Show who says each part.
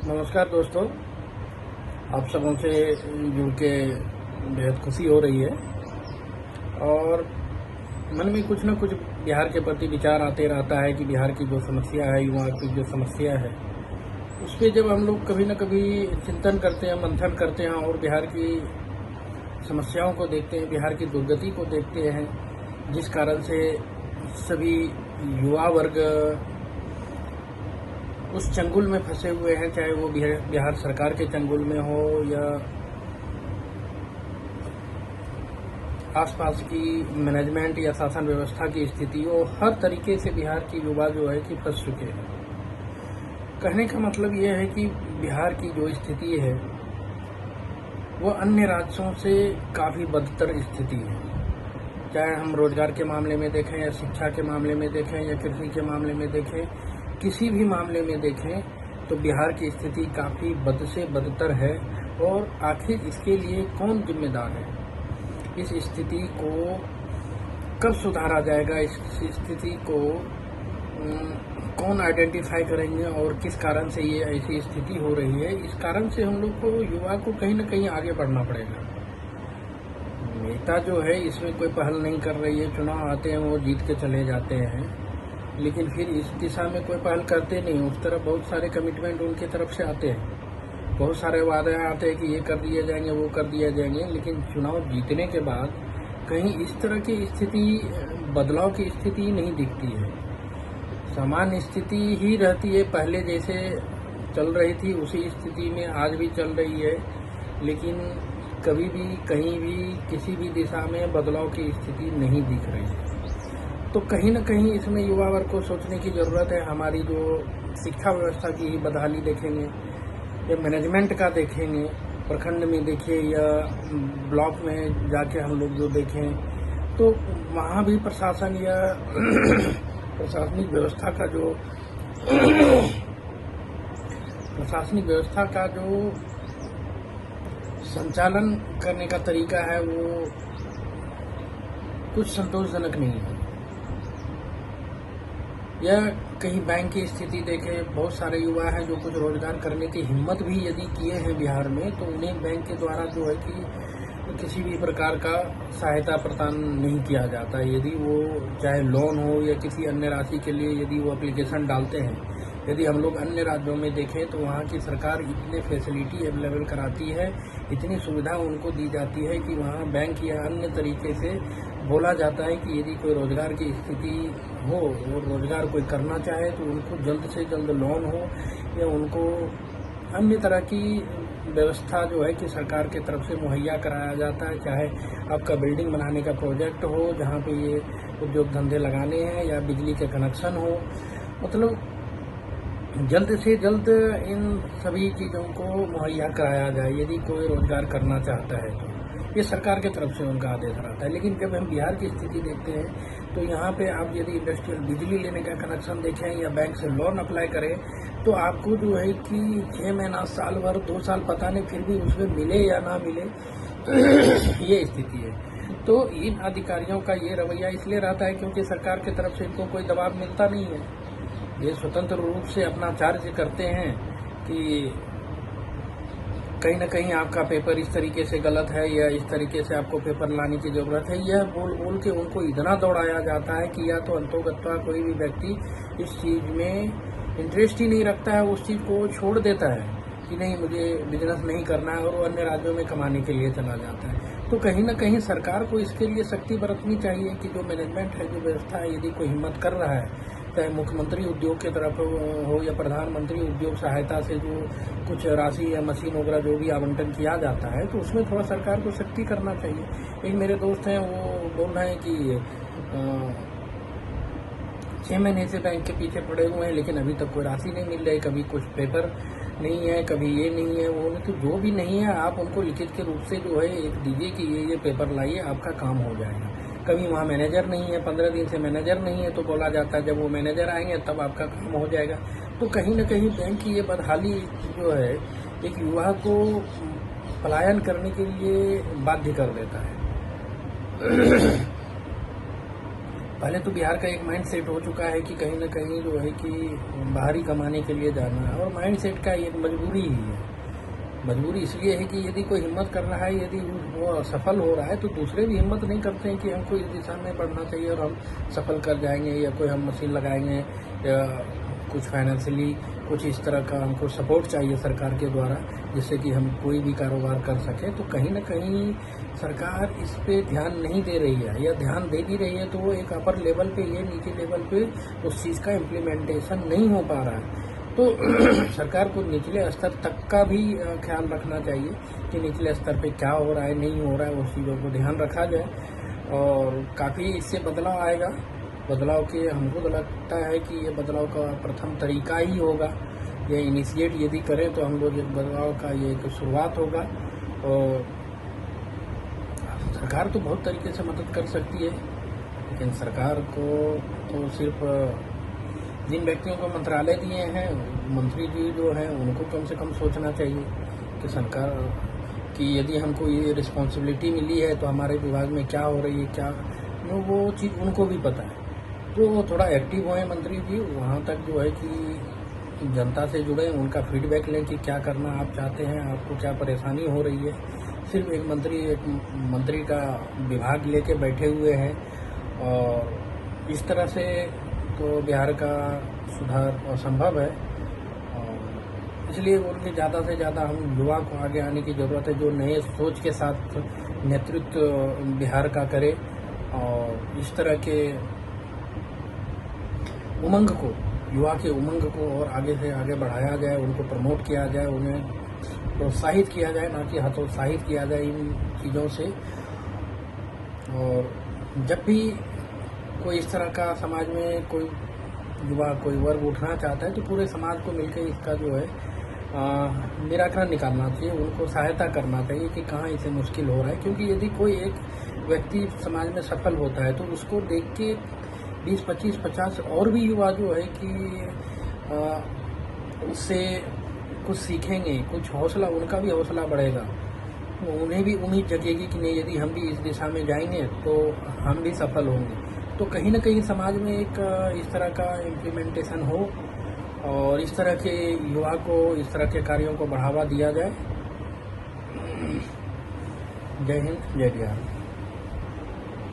Speaker 1: नमस्कार दोस्तों, आप सबों से जुड़ के बेहद खुशी हो रही है और मन में कुछ न कुछ बिहार के प्रति विचार आते रहता है कि बिहार की जो समस्या है, युवा की जो समस्या है, उस पर जब हम लोग कभी न कभी चिंतन करते हैं, मंथन करते हैं और बिहार की समस्याओं को देखते हैं, बिहार की दुर्गति को देखते हैं, जिस कारण से सभी युवा वर्ग उस चंगुल में फंसे हुए हैं, चाहे वो बिहार सरकार के चंगुल में हो या आसपास की मैनेजमेंट या शासन व्यवस्था की स्थिति हो। हर तरीके से बिहार की युवा जो है कि फंस चुके हैं। कहने का मतलब ये है कि बिहार की जो स्थिति है वो अन्य राज्यों से काफ़ी बदतर स्थिति है। चाहे हम रोजगार के मामले में देखें या शिक्षा के मामले में देखें या कृषि के मामले में देखें, किसी भी मामले में देखें तो बिहार की स्थिति काफ़ी बद से बदतर है। और आखिर इसके लिए कौन जिम्मेदार है? इस स्थिति को कब सुधारा जाएगा? इस स्थिति को कौन आइडेंटिफाई करेंगे और किस कारण से ये ऐसी स्थिति हो रही है? इस कारण से हम लोग को, युवा को कहीं ना कहीं आगे बढ़ना पड़ेगा। नेता जो है इसमें कोई पहल नहीं कर रही है। चुनाव आते हैं, वो जीत के चले जाते हैं, लेकिन फिर इस दिशा में कोई पहल करते नहीं। उस तरफ बहुत सारे कमिटमेंट उनकी तरफ से आते हैं, बहुत सारे वादे आते हैं कि ये कर दिए जाएंगे, वो कर दिए जाएंगे, लेकिन चुनाव जीतने के बाद कहीं इस तरह की स्थिति, बदलाव की स्थिति नहीं दिखती है। सामान्य स्थिति ही रहती है, पहले जैसे चल रही थी उसी स्थिति में आज भी चल रही है, लेकिन कभी भी कहीं भी किसी भी दिशा में बदलाव की स्थिति नहीं दिख रही है। तो कहीं न कहीं इसमें युवा वर्ग को सोचने की ज़रूरत है। हमारी जो शिक्षा व्यवस्था की ही बदहाली देखेंगे या मैनेजमेंट का देखेंगे, प्रखंड में देखिए या ब्लॉक में जाके हम लोग जो देखें, तो वहाँ भी प्रशासन या प्रशासनिक व्यवस्था का जो संचालन करने का तरीका है वो कुछ संतोषजनक नहीं है। या कहीं बैंक की स्थिति देखें, बहुत सारे युवा हैं जो कुछ रोजगार करने की हिम्मत भी यदि किए हैं बिहार में, तो उन्हें बैंक के द्वारा जो है कि किसी भी प्रकार का सहायता प्रदान नहीं किया जाता। यदि वो चाहे लोन हो या किसी अन्य राशि के लिए यदि वो एप्लीकेशन डालते हैं, यदि हम लोग अन्य राज्यों में देखें तो वहाँ की सरकार इतने फैसिलिटी अवेलेबल कराती है, इतनी सुविधा उनको दी जाती है कि वहाँ बैंक या अन्य तरीके से बोला जाता है कि यदि कोई रोजगार की स्थिति हो और रोजगार कोई करना चाहे तो उनको जल्द से जल्द लोन हो या उनको अन्य तरह की व्यवस्था जो है कि सरकार की तरफ से मुहैया कराया जाता है। चाहे आपका बिल्डिंग बनाने का प्रोजेक्ट हो जहाँ पे ये उद्योग धंधे लगाने हैं या बिजली के कनेक्शन हो, मतलब जल्द से जल्द इन सभी चीज़ों को मुहैया कराया जाए यदि कोई रोजगार करना चाहता है तो। ये सरकार की तरफ से उनका आदेश रहता है। लेकिन जब हम बिहार की स्थिति देखते हैं तो यहाँ पे आप यदि इंडस्ट्रियल बिजली लेने का कनेक्शन देखें या बैंक से लोन अप्लाई करें तो आपको जो है कि 6 महीना, साल भर, 2 साल पता नहीं, फिर भी उसमें मिले या ना मिले ये स्थिति है। तो इन अधिकारियों का ये रवैया इसलिए रहता है क्योंकि सरकार की तरफ से इनको कोई दबाव मिलता नहीं है। ये स्वतंत्र रूप से अपना कार्य करते हैं कि कहीं ना कहीं आपका पेपर इस तरीके से गलत है या इस तरीके से आपको पेपर लाने की ज़रूरत है। यह बोल बोल के उनको इतना दौड़ाया जाता है कि या तो अंतोगत्वा कोई भी व्यक्ति इस चीज़ में इंटरेस्ट ही नहीं रखता है, उस चीज़ को छोड़ देता है कि नहीं, मुझे बिजनेस नहीं करना है, और वो अन्य राज्यों में कमाने के लिए चला जाता है। तो कहीं ना कहीं सरकार को इसके लिए सख्ती बरतनी चाहिए कि जो मैनेजमेंट है, जो व्यवस्था है, यदि कोई हिम्मत कर रहा है, चाहे मुख्यमंत्री उद्योग की तरफ हो या प्रधानमंत्री उद्योग सहायता से जो कुछ राशि या मशीन वगैरह जो भी आवंटन किया जाता है, तो उसमें थोड़ा सरकार को सख्ती करना चाहिए। एक मेरे दोस्त हैं, वो बोल रहे हैं कि 6 महीने से बैंक के पीछे पड़े हुए हैं लेकिन अभी तक कोई राशि नहीं मिल रही, कभी कुछ पेपर नहीं है, कभी ये नहीं है, वो नहीं। तो जो भी नहीं है आप उनको लिखित के रूप से जो है एक दीजिए कि ये पेपर लाइए, आपका काम हो जाएगा। कभी वहाँ मैनेजर नहीं है, 15 दिन से मैनेजर नहीं है, तो बोला जाता है जब वो मैनेजर आएंगे तब आपका काम हो जाएगा। तो कहीं ना कहीं बैंक की ये बदहाली जो है एक युवा को पलायन करने के लिए बाध्य कर देता है। पहले तो बिहार का एक माइंड सेट हो चुका है कि कहीं ना कहीं जो है कि बाहर ही कमाने के लिए जाना है, और माइंड सेट का एक मजबूरी ही है। मजबूरी इसलिए है कि यदि कोई हिम्मत कर रहा है, यदि वो सफल हो रहा है, तो दूसरे भी हिम्मत नहीं करते हैं कि हमको इस दिशा में बढ़ना चाहिए और हम सफल कर जाएंगे, या कोई हम मशीन लगाएंगे, या कुछ फाइनेंशियली कुछ इस तरह का हमको सपोर्ट चाहिए सरकार के द्वारा, जिससे कि हम कोई भी कारोबार कर सकें। तो कहीं ना कहीं सरकार इस पे ध्यान नहीं दे रही है, या ध्यान दे भी रही है तो वो एक अपर लेवल पे, ये नीचे लेवल पे उस चीज़ का इम्प्लीमेंटेशन नहीं हो पा रहा है। तो सरकार को निचले स्तर तक का भी ख्याल रखना चाहिए कि निचले स्तर पे क्या हो रहा है, नहीं हो रहा है, उस चीज़ों को ध्यान रखा जाए, और काफ़ी इससे बदलाव आएगा। बदलाव के हमको तो लगता है कि ये बदलाव का प्रथम तरीका ही होगा, ये इनिशिएट यदि करें तो हम लोग एक बदलाव का ये एक शुरुआत होगा। और सरकार तो बहुत तरीके से मदद कर सकती है, लेकिन सरकार को तो सिर्फ जिन व्यक्तियों को मंत्रालय दिए हैं, मंत्री जी जो हैं, उनको कम से कम सोचना चाहिए कि सरकार की यदि हमको ये रिस्पॉन्सिबिलिटी मिली है तो हमारे विभाग में क्या हो रही है, क्या वो चीज़ उनको भी पता है। तो वो थोड़ा एक्टिव हों मंत्री जी, वहाँ तक जो है कि जनता से जुड़े, उनका फीडबैक लें कि क्या करना आप चाहते हैं, आपको क्या परेशानी हो रही है। सिर्फ एक मंत्री का विभाग लेके बैठे हुए हैं, और इस तरह से तो बिहार का सुधार असंभव है। और इसलिए उनके ज़्यादा से ज़्यादा हम युवा को आगे आने की ज़रूरत है, जो नए सोच के साथ नेतृत्व बिहार का करे, और इस तरह के उमंग को, युवा के उमंग को और आगे से आगे बढ़ाया जाए, उनको प्रमोट किया जाए, उन्हें प्रोत्साहित किया जाए, ना कि हतोत्साहित किया जाए इन चीज़ों से। और जब भी कोई इस तरह का समाज में कोई युवा, कोई वर्ग उठना चाहता है, तो पूरे समाज को मिलकर इसका जो है निराकरण निकालना चाहिए, उनको सहायता करना चाहिए कि कहाँ इसे मुश्किल हो रहा है। क्योंकि यदि कोई एक व्यक्ति समाज में सफल होता है तो उसको देख के 20, 25, 50 और भी युवा जो है कि उससे कुछ सीखेंगे, कुछ हौसला, उनका भी हौसला बढ़ेगा, उन्हें भी उम्मीद जगेगी कि नहीं, यदि हम भी इस दिशा में जाएंगे तो हम भी सफल होंगे। तो कहीं ना कहीं समाज में एक इस तरह का इम्प्लीमेंटेशन हो, और इस तरह के युवा को, इस तरह के कार्यों को बढ़ावा दिया जाए। जय हिंद, जय बिहार।